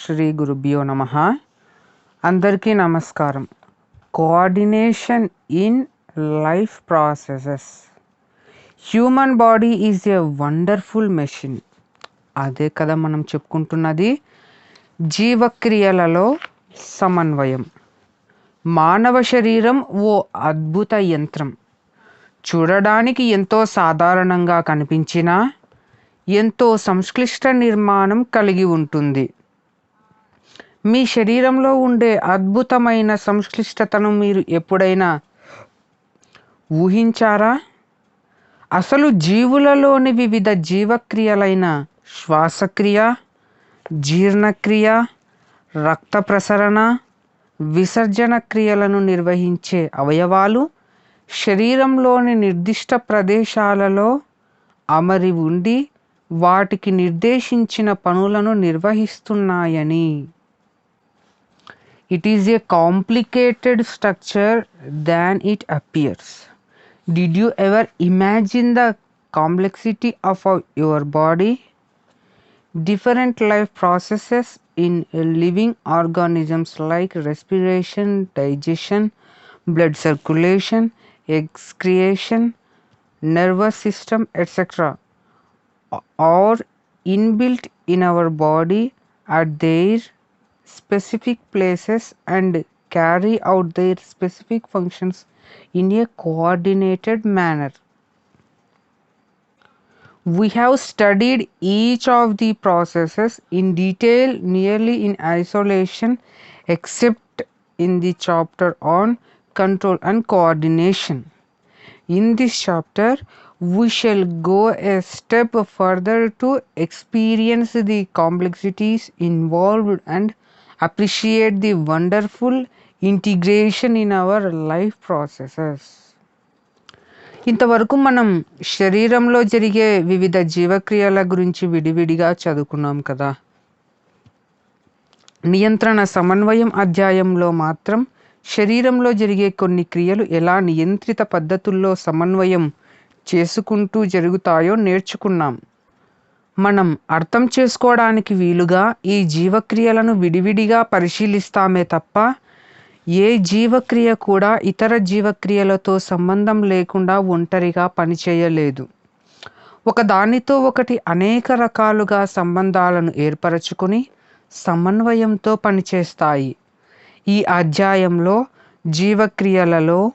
శ్రీ గురుభ్యో నమః. అందరికీ నమస్కారం. Coordination in life processes. Human body is a wonderful machine. అదే కదా మనం చెప్పుకుంటున్నది. జీవక్రియలలో సమన్వయం. మానవ శరీరం ఓ అద్భుత యంత్రం. చూడడానికి ఎంతో సాధారణంగా కనిపించినా ఎంతో సంక్లిష్ట నిర్మాణం కలిగి ఉంటుంది. మీ శరీరంలో ఉండే అద్భుతమైన సంక్లిష్టతను మీరు ఎప్పుడైనా ఊహించారా? అసలు జీవులలోని వివిధ జీవక్రియలైన శ్వాసక్రియ, జీర్ణక్రియ, రక్త ప్రసరణ, విసర్జన క్రియలను నిర్వహించే అవయవాలు శరీరంలోని నిర్దిష్ట ప్రదేశాలలో అమరి ఉండి వాటికి నిర్దేశించిన పనులను నిర్వహిస్తున్నాయని. It is a complicated structure than it appears. Did you ever imagine the complexity of your body? Different life processes in living organisms like respiration, digestion, blood circulation, excretion, nervous system, etc. are inbuilt in our body at their specific places and carry out their specific functions in a coordinated manner. We have studied each of the processes in detail nearly in isolation except in the chapter on control and coordination. In this chapter, we shall go a step further to experience the complexities involved and appreciate the wonderful integration in our life processes. ఇంతవరకు మనం శరీరంలో జరిగే వివిధ జీవక్రియల గురించి విడివిడిగా చదువుకున్నాం కదా. నియంత్రణ సమన్వయం అధ్యాయంలో మాత్రం శరీరంలో జరిగే కొన్ని క్రియలు ఎలా నియంత్రిత పద్ధతుల్లో సమన్వయం చేసుకుంటూ జరుగుతాయో నేర్చుకున్నాం. మనం అర్థం చేసుకోవడానికి వీలుగా ఈ జీవక్రియలను విడివిడిగా పరిశీలిస్తామే తప్ప ఏ జీవక్రియ కూడా ఇతర జీవక్రియలతో సంబంధం లేకుండా ఒంటరిగా పనిచేయలేదు. ఒకదానితో ఒకటి అనేక రకాలుగా సంబంధాలను ఏర్పరచుకుని సమన్వయంతో పనిచేస్తాయి. ఈ అధ్యాయంలో జీవక్రియలలో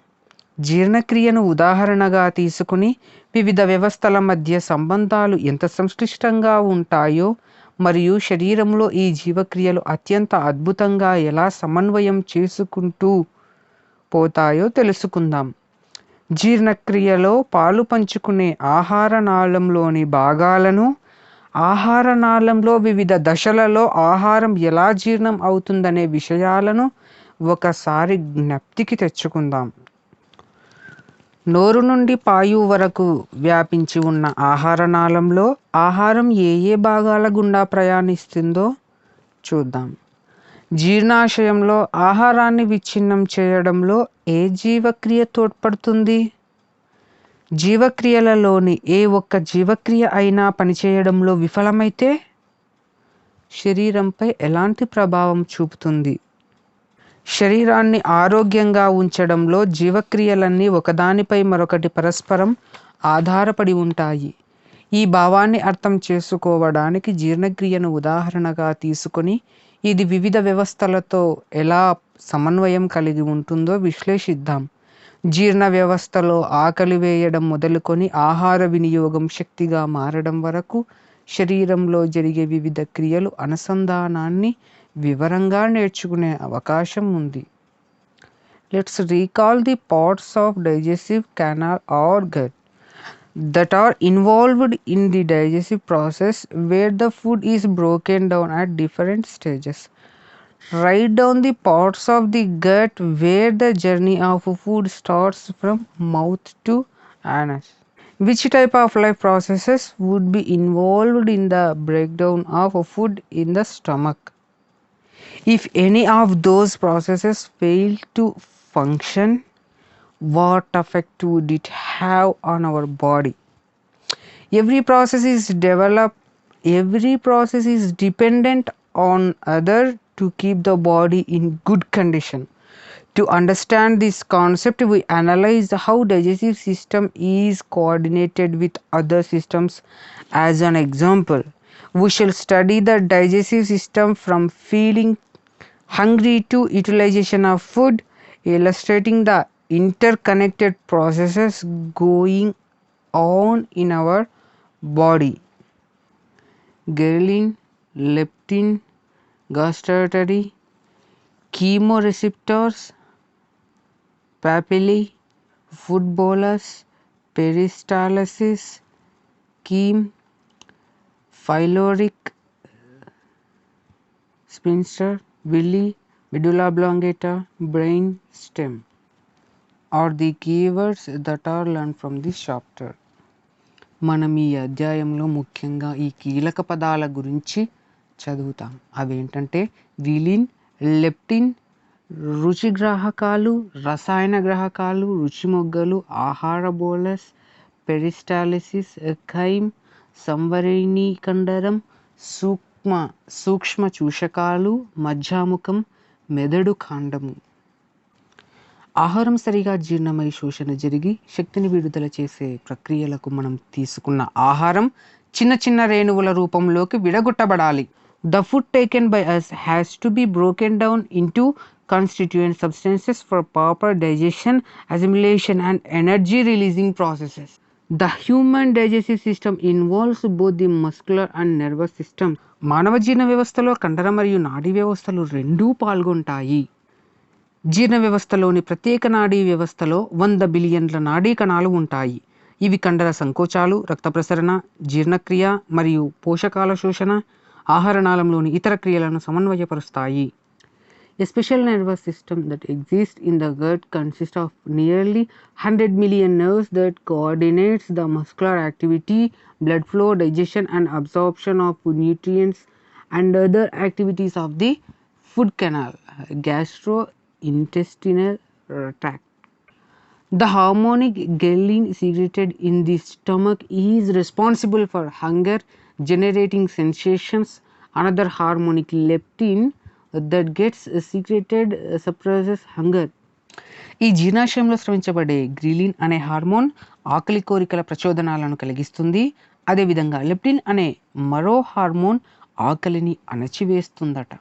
జీర్ణక్రియను ఉదాహరణగా తీసుకుని వివిధ వ్యవస్థల మధ్య సంబంధాలు ఎంత సంక్లిష్టంగా ఉంటాయో మరియు శరీరంలో ఈ జీవక్రియలు అత్యంత అద్భుతంగా ఎలా సమన్వయం చేసుకుంటూ పోతాయో తెలుసుకుందాం. జీర్ణక్రియలో పాలు పంచుకునే ఆహార నాళంలోని భాగాలను, ఆహార నాళంలో వివిధ దశలలో ఆహారం ఎలా జీర్ణం అవుతుందనే విషయాలను ఒకసారి జ్ఞప్తికి తెచ్చుకుందాం. నోరు నుండి పాయు వరకు వ్యాపించి ఉన్న ఆహార నాళంలో ఆహారం ఏ ఏ భాగాల గుండా ప్రయాణిస్తుందో చూద్దాం. జీర్ణాశయంలో ఆహారాన్ని విచ్ఛిన్నం చేయడంలో ఏ జీవక్రియ తోడ్పడుతుంది? జీవక్రియలలోని ఏ ఒక్క జీవక్రియ అయినా పనిచేయడంలో విఫలమైతే శరీరంపై ఎలాంటి ప్రభావం చూపుతుంది? శరీరాన్ని ఆరోగ్యంగా ఉంచడంలో జీవక్రియలన్నీ ఒకదానిపై మరొకటి పరస్పరం ఆధారపడి ఉంటాయి. ఈ భావాన్ని అర్థం చేసుకోవడానికి జీర్ణక్రియను ఉదాహరణగా తీసుకొని ఇది వివిధ వ్యవస్థలతో ఎలా సమన్వయం కలిగి ఉంటుందో విశ్లేషిద్దాం. జీర్ణ వ్యవస్థలో ఆకలి వేయడం మొదలుకొని ఆహార వినియోగం శక్తిగా మారడం వరకు శరీరంలో జరిగే వివిధ క్రియలు అనుసంధానాన్ని వివరంగా నేర్చుకునే అవకాశం ఉంది. Let's recall the parts of digestive canal or gut that are involved in the digestive process where the food is broken down at different stages. Write down the parts of the gut where the journey of food starts from mouth to anus. Which type of life processes would be involved in the breakdown of food in the stomach? If any of those processes fail to function, what effect would it have on our body? Every process is dependent on other to keep the body in good condition. To understand this concept, we analyze how digestive system is coordinated with other systems. As an example, we shall study the digestive system from feeling hungry to utilization of food, illustrating the interconnected processes going on in our body. Ghrelin, leptin, gustatory, chemoreceptors, papillae, food bolus, peristalsis, chem, phyloric sphincter, villi, medulla oblongata, brain stem are the keywords that are learned from this chapter. మనం ఈ అధ్యాయంలో ముఖ్యంగా ఈ కీలక పదాల గురించి చదువుతాం. అవేంటంటే విలిన్, లెప్టిన్, రుచి గ్రాహకాలు, రసాయన గ్రాహకాలు, రుచి మొగ్గలు, ఆహార బోలస్, పెరిస్టాలిసిస్, ఖైమ్, సంవరణీ కండరం, సూక్ష్మ చూషకాలు, మజ్జాముఖం, మెదడు కాండము. ఆహారం సరిగా జీర్ణమై శోషణ జరిగి శక్తిని విడుదల చేసే ప్రక్రియలకు మనం తీసుకున్న ఆహారం చిన్న చిన్న రేణువుల రూపంలోకి విడగొట్టబడాలి. The food taken by us has to be broken down into constituent substances for proper digestion, assimilation and energy releasing processes. The human digestive system involves both the muscular and nervous system. మానవ జీర్ణ వ్యవస్థలో కండర మరియు నాడీ వ్యవస్థలు రెండూ పాల్గొంటాయి. జీర్ణ వ్యవస్థలోని ప్రత్యేక నాడీ వ్యవస్థలో 100 బిలియన్ల నాడీ కణాలు ఉంటాయి. ఇవి కండర సంకోచాలు, రక్త ప్రసరణ, జీర్ణక్రియ మరియు పోషకాల శోషణ, ఆహారనాళంలోని ఇతర క్రియలను సమన్వయపరుస్తాయి. A special nervous system that exists in the gut consists of nearly 100 million nerves that coordinates the muscular activity, blood flow, digestion and absorption of nutrients and other activities of the food canal, gastrointestinal tract. The hormone ghrelin secreted in the stomach is responsible for hunger generating sensations. Another hormone leptin that gets secreted suppresses hunger. ఈ జీర్ణాశయంలో స్రవించబడే ghrelin అనే hormone ఆకలి కోరికల ప్రచోదనాలను కలిగిస్తుంది. అదేవిధంగా leptin అనే మరో hormone ఆకలిని అణచివేస్తుందట.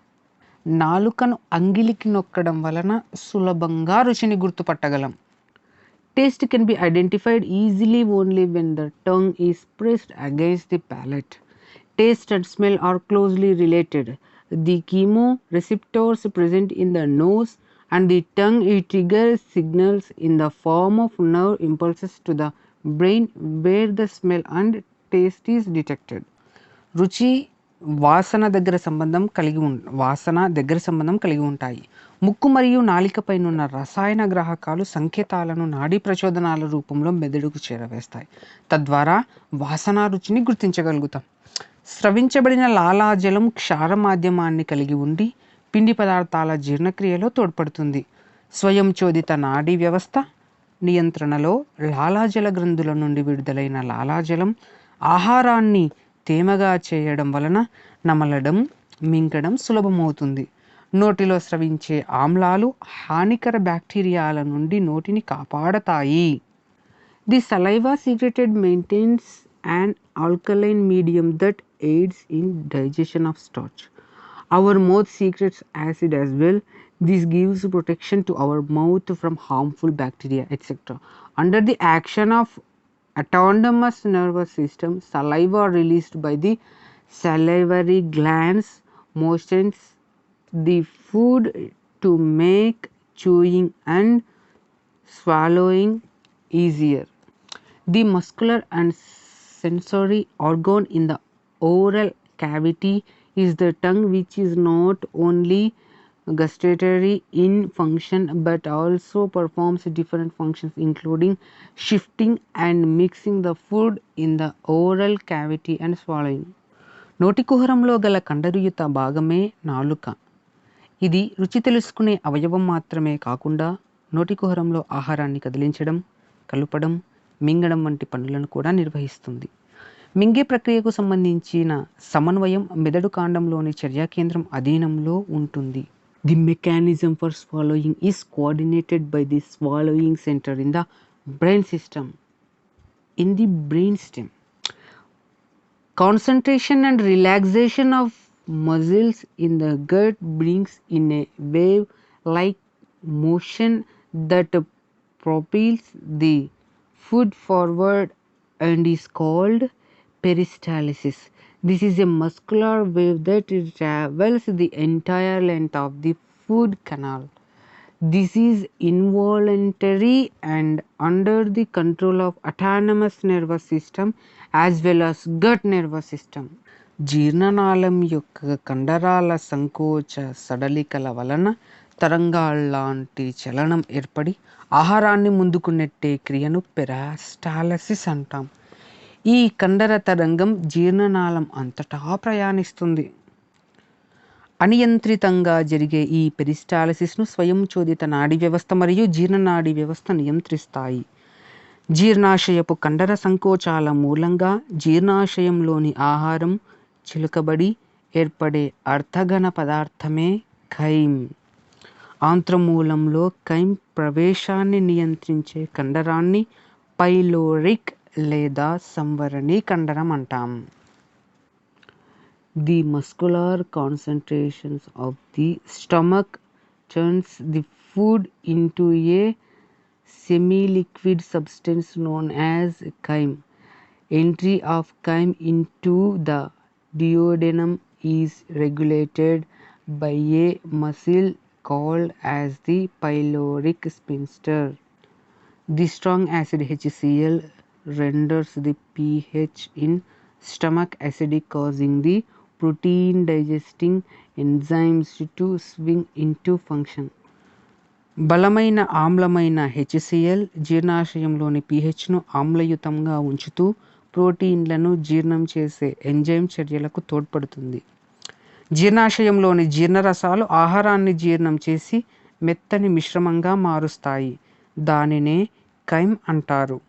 నాలుకను అంగిలికి నొక్కడం వలన సులభంగా రుచిని గుర్తుపట్టగలం. Taste can be identified easily only when the tongue is pressed against the palate. Taste and smell are closely related. The chemoreceptors present in the nose and the tongue trigger signals in the form of nerve impulses to the brain where the smell and taste is detected. రుచి వాసన దగ్గర సంబంధం కలిగి ఉంటాయి. ముక్కు మరియు నాలికపైనున్న రసాయన గ్రాహకాలు సంకేతాలను నాడీ ప్రచోదనాల రూపంలో మెదడుకు చేరవేస్తాయి. తద్వారా వాసన రుచిని గుర్తించగలుగుతాం. స్రవించబడిన లాలాజలం క్షార మాధ్యమాన్ని కలిగి ఉండి పిండి పదార్థాల జీర్ణక్రియలో తోడ్పడుతుంది. స్వయంచోదిత నాడీ వ్యవస్థ నియంత్రణలో లాలాజల గ్రంథుల నుండి విడుదలైన లాలాజలం ఆహారాన్ని తేమగా చేయడం వలన నమలడం, మింగడం సులభమవుతుంది. నోటిలో స్రవించే ఆమ్లాలు హానికర బ్యాక్టీరియాల నుండి నోటిని కాపాడతాయి. The saliva secreted maintains an alkaline medium that aids in digestion of starch. Our mouth secretes acid as well. This gives protection to our mouth from harmful bacteria, etc. Under the action of autonomous nervous system, saliva released by the salivary glands moistens the food to make chewing and swallowing easier. The muscular and sensory organ in the oral cavity is the tongue, which is not only gustatory in function but also performs different functions including shifting and mixing the food in the oral cavity and swallowing. నోటి కుహరంలో గల కండరయుత భాగమే నాలుక. ఇది రుచి తెలుసుకునే అవయవం మాత్రమే కాకుండా నోటి కుహరంలో ఆహారాన్ని కదిలించడం, కలపడం, మింగడం వంటి పనులను కూడా నిర్వహిస్తుంది. మింగే ప్రక్రియకు సంబంధించిన సమన్వయం మెదడు కాండంలోని చర్యా కేంద్రం అధీనంలో ఉంటుంది. The mechanism for swallowing is coordinated by the swallowing center in the brain system. In the brainstem, concentration and relaxation of muscles in the gut brings in a wave-like motion that propels the food forward and is called peristalsis. This is a muscular wave that travels the entire length of the food canal. This is involuntary and under the control of autonomous nervous system as well as gut nervous system. జీర్ణనాళం యొక్క కండరాల సంకోచ సడలికల వలన తరంగాల్లాంటి చలనం ఏర్పడి ఆహారాన్ని ముందుకు నెట్టే క్రియను పెరాస్టాలసిస్ అంటాం. ఈ కండర తరంగం జీర్ణనాళం అంతటా ప్రయాణిస్తుంది. అనియంత్రితంగా జరిగే ఈ పెరిస్టాలసిస్ను స్వయంచోదిత నాడీ వ్యవస్థ మరియు జీర్ణనాడీ వ్యవస్థ నియంత్రిస్తాయి. జీర్ణాశయపు కండర సంకోచాల మూలంగా జీర్ణాశయంలోని ఆహారం చిలుకబడి ఏర్పడే అర్థఘన పదార్థమే ఖైమ్. ఆంత్రమూలంలో ఖైమ్ ప్రవేశాన్ని నియంత్రించే కండరాన్ని పైలోరిక్ లేదా సంవరణీ కండరం అంటాం. The muscular concentrations of the stomach turns the food into a semi-liquid substance known as chyme. Entry of chyme into the duodenum is regulated by a muscle called as the pyloric sphincter. The strong acid HCl renders the pH in stomach acidic, causing the protein digesting enzymes to swing into function. బలమైన ఆమ్లమైన HCl జీర్ణాశయంలోని pHను ఆమ్లయుతంగా ఉంచుతూ ప్రోటీన్లను జీర్ణం చేసే enzyme చర్యలకు తోడ్పడుతుంది. జీర్ణాశయంలోని జీర్ణరసాలు ఆహారాన్ని జీర్ణం చేసి మెత్తని మిశ్రమంగా మారుస్తాయి. దానినే ఖైమ్ అంటారు.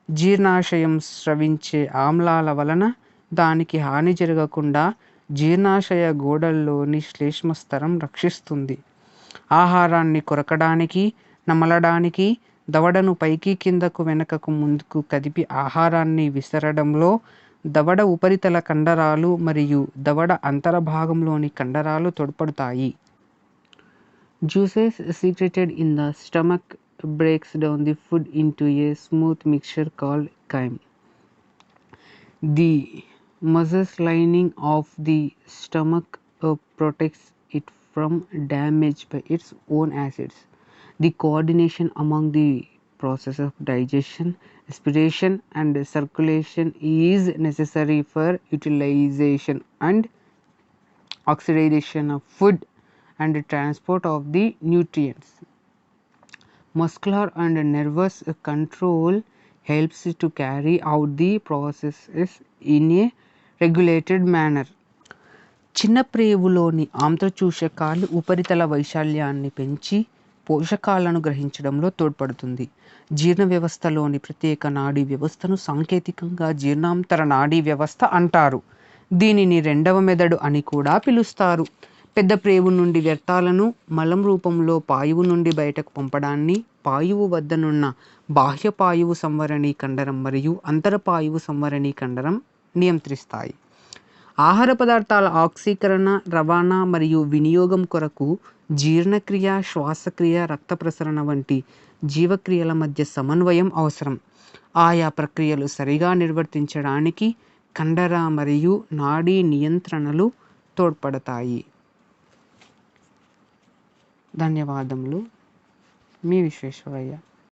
జీర్ణాశయం స్రవించే ఆమ్లాల వలన దానికి హాని జరగకుండా జీర్ణాశయ గోడల్లోని శ్లేష్మస్తరం రక్షిస్తుంది. ఆహారాన్ని కొరకడానికి, నమలడానికి, దవడను పైకి కిందకు వెనుకకు ముందుకు కదిపి ఆహారాన్ని విసరడంలో దవడ ఉపరితల కండరాలు మరియు దవడ అంతర భాగంలోని కండరాలు తోడ్పడతాయి. Juices secreted in the stomach breaks down the food into a smooth mixture called chyme. The mucous lining of the stomach protects it from damage by its own acids. The coordination among the process of digestion, aspiration and circulation is necessary for utilization and oxidation of food and transport of the nutrients. Muscular and nervous control helps to carry out the processes in a regulated manner. చిన్న ప్రేవులోని ఆంత్రచూషకాలు ఉపరితల వైశాల్యాన్ని పెంచి పోషకాలను గ్రహించడంలో తోడ్పడుతుంది. జీర్ణ వ్యవస్థలోని ప్రత్యేక నాడీ వ్యవస్థను సాంకేతికంగా జీర్ణాంతర నాడీ వ్యవస్థ అంటారు. దీనిని రెండవ మెదడు అని కూడా పిలుస్తారు. పెద్ద ప్రేవు నుండి వ్యర్థాలను మలం రూపంలో పాయువు నుండి బయటకు పంపడాన్ని పాయువు వద్దనున్న బాహ్య పాయువు సంవరణీ కండరం మరియు అంతర పాయువు సంవరణీ కండరం నియంత్రిస్తాయి. ఆహార పదార్థాల ఆక్సీకరణ, రవాణా మరియు వినియోగం కొరకు జీర్ణక్రియ, శ్వాసక్రియ, రక్త ప్రసరణ వంటి జీవక్రియల మధ్య సమన్వయం అవసరం. ఆయా ప్రక్రియలు సరిగా నిర్వర్తించడానికి కండర మరియు నాడీ నియంత్రణలు తోడ్పడతాయి. ధన్యవాదములు. మీ విశ్వేశ్వరయ్య.